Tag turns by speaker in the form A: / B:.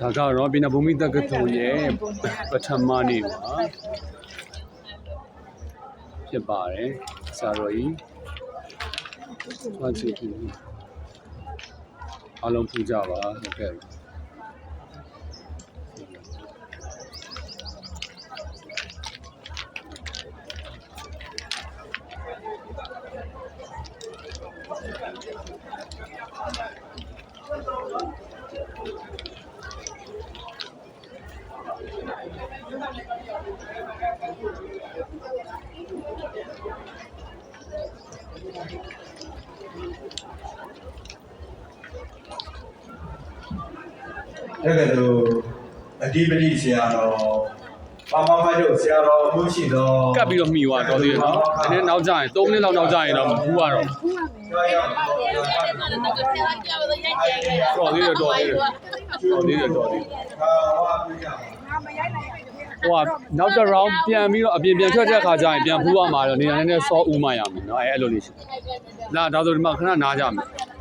A: ဒါကတော့ပြည်နယ်ဘုံမိတက္ကသိုလ်ရဲ့ပထမနေ့ပါဖြစ်ပါတယ်ဆရာတော်ကြီးသွားကြည့်ကြည့်အားလုံးပူကြပါဟုတ်ကဲ့
B: အဲ့ဒါလိုအဓိပတိဆရာတော်ပါမမိုက်တို့ဆရာတော်အမှုရှိတော့
A: ကပ်ပြီးတော့မှီသွားတော့သေးတယ်နော်။နည်းနောက်ကျရင်3မိနစ်လောက်နောက်ကျရင်တော့မပူရတော့တော်သေးတယ်ဟိုကနောက်တစ် round ပြန်ပြီးတော့အပြင်ထွက်တဲ့ခါကျရင်ပြန်ပူရမှာတော့နေရာနည်းနည်းစောဦးမှရမယ်နော်အဲ့လိုလေးရှိ။ဒါဆိုဒီမှာခဏနားကြမယ်။